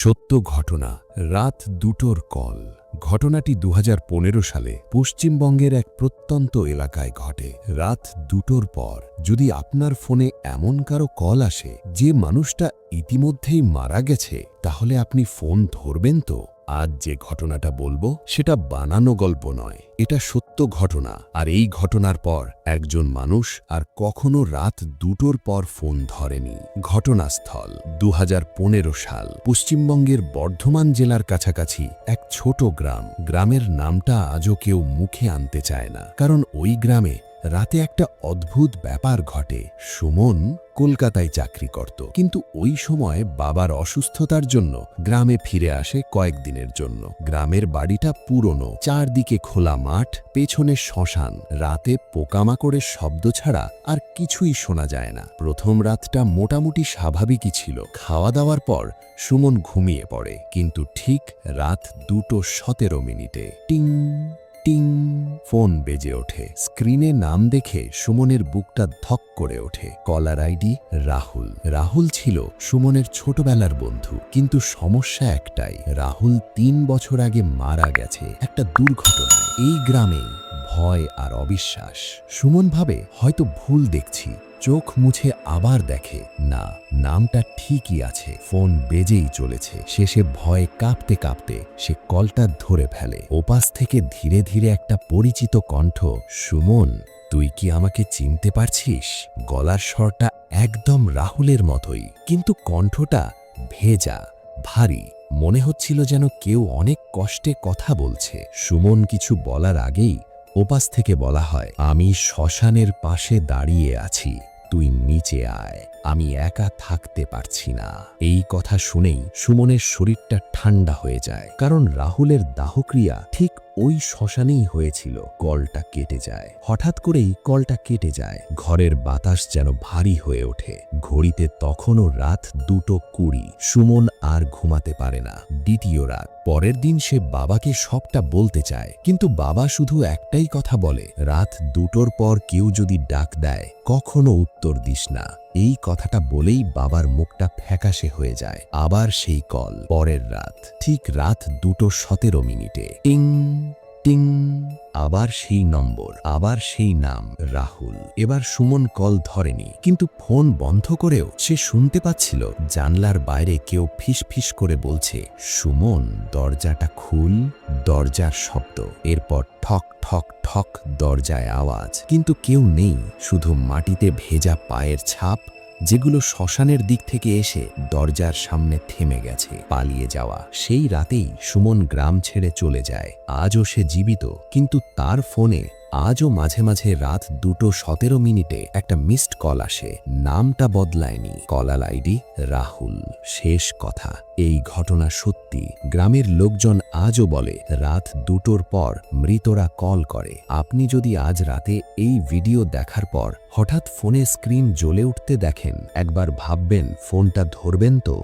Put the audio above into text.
সত্য ঘটনা, রাত ২টোর কল। ঘটনাটি ২০১৫ সালে পশ্চিমবঙ্গের এক প্রত্যন্ত এলাকায় ঘটে। রাত ২টোর পর যদি আপনার ফোনে এমন কারো কল আসে যে মানুষটা ইতিমধ্যেই মারা গেছে, তাহলে আপনি ফোন ধরবেন তো? আজ যে ঘটনাটা বলবো সেটা বানানো গল্প নয়, এটা সত্য ঘটনা। আর এই ঘটনার পর একজন মানুষ আর কখনো রাত ২টোর পর ফোন ধরেনি। ঘটনাস্থল ২০১৫ সাল, পশ্চিমবঙ্গের বর্ধমান জেলার কাছাকাছি এক ছোট গ্রাম। গ্রামের নামটা আজও কেউ মুখে আনতে চায় না, কারণ ওই গ্রামে রাতে একটা অদ্ভুত ব্যাপার ঘটে। সুমন কলকাতায় চাকরি করত, কিন্তু ওই সময় বাবার অসুস্থতার জন্য গ্রামে ফিরে আসে কয়েকদিনের জন্য। গ্রামের বাড়িটা পুরনো, চারদিকে খোলা মাঠ, পেছনে শ্মশান। রাতে পোকামাকড়ের শব্দ ছাড়া আর কিছুই শোনা যায় না। প্রথম রাতটা মোটামুটি স্বাভাবিকই ছিল। খাওয়া দাওয়ার পর সুমন ঘুমিয়ে পড়ে, কিন্তু ঠিক রাত ২:১৭ টিং টিং ফোন বেজে ওঠে। স্ক্রিনে নাম দেখে সুমনের বুকটা ধক করে ওঠে। Caller ID Rahul. রাহুল ছিল সুমনের ছোটবেলার বন্ধু, কিন্তু সমস্যা একটাই, রাহুল ৩ বছর আগে মারা গেছে একটা দুর্ঘটনায়। এই গ্রামে ভয় আর অবিশ্বাস। সুমন ভাবে হয়তো ভুল দেখছি, চোখ মুছে আবার দেখে, না, নামটা ঠিকই আছে। ফোন বেজেই চলেছে। শেষে ভয়ে কাঁপতে কাঁপতে সে কলটা ধরে ফেলে। ওপাশ থেকে ধীরে ধীরে একটা পরিচিত কণ্ঠ, সুমন, তুই কি আমাকে চিনতে পারছিস? গলার স্বরটা একদম রাহুলের মতোই, কিন্তু কণ্ঠটা ভেজা, ভারী। মনে হচ্ছিল যেন কেউ অনেক কষ্টে কথা বলছে। সুমন কিছু বলার আগেই ওপাশ থেকে বলা হয়, আমি শ্মশানের পাশে দাঁড়িয়ে আছি, তুই নিচে আয়, আমি একা থাকতে পারছি না। এই কথা শুনেই সুমনের শরীরটা ঠান্ডা হয়ে যায়, কারণ রাহুলের দাহক্রিয়া ঠিক ওই শ্মশানেই হয়েছিল। কলটা কেটে যায়। হঠাৎ করেই কলটা কেটে যায়। ঘরের বাতাস যেন ভারী হয়ে ওঠে। ঘড়িতে তখনও রাত ২:২০। সুমন আর ঘুমাতে পারে না। দ্বিতীয় রাত। পরের দিন সে বাবাকে সবটা বলতে চায়, কিন্তু বাবা শুধু একটাই কথা বলে, রাত ২টোর পর কেউ যদি ডাক দেয় কখনো উত্তর দিস না। এই কথাটা বলেই বাবার মুখটা ফ্যাকাশে হয়ে যায়। আবার সেই কল। পরের রাত, ঠিক রাত ২:১৭ টিং টিং, আবার সেই নম্বর, আবার সেই নাম, রাহুল। এবার সুমন কল ধরেনি, কিন্তু ফোন বন্ধ করেও সে শুনতে পাচ্ছিল জানলার বাইরে কেউ ফিসফিস করে বলছে, সুমন, দরজাটা খুল। দরজার শব্দ, এরপর ঠক ঠক ঠক দরজায় আওয়াজ, কিন্তু কেউ নেই। শুধু মাটিতে ভেজা পায়ের ছাপ, যেগুলো শ্মশানের দিক থেকে এসে দরজার সামনে থেমে গেছে। পালিয়ে যাওয়া। সেই রাতেই সুমন গ্রাম ছেড়ে চলে যায়। আজও সে জীবিত, কিন্তু তার ফোনে আজও মাঝে মাঝে রাত ২:১৭ একটা মিসড কল আসে। নামটা বদলায়নি, কলার আইডি রাহুল। শেষ কথা, এই ঘটনা সত্যি। গ্রামের লোকজন আজও বলে, রাত ২টোর পর মৃতরা কল করে। আপনি যদি আজ রাতে এই ভিডিও দেখার পর হঠাৎ ফোনে স্ক্রিন জ্বলে উঠতে দেখেন, একবার ভাববেন ফোনটা ধরবেন তো?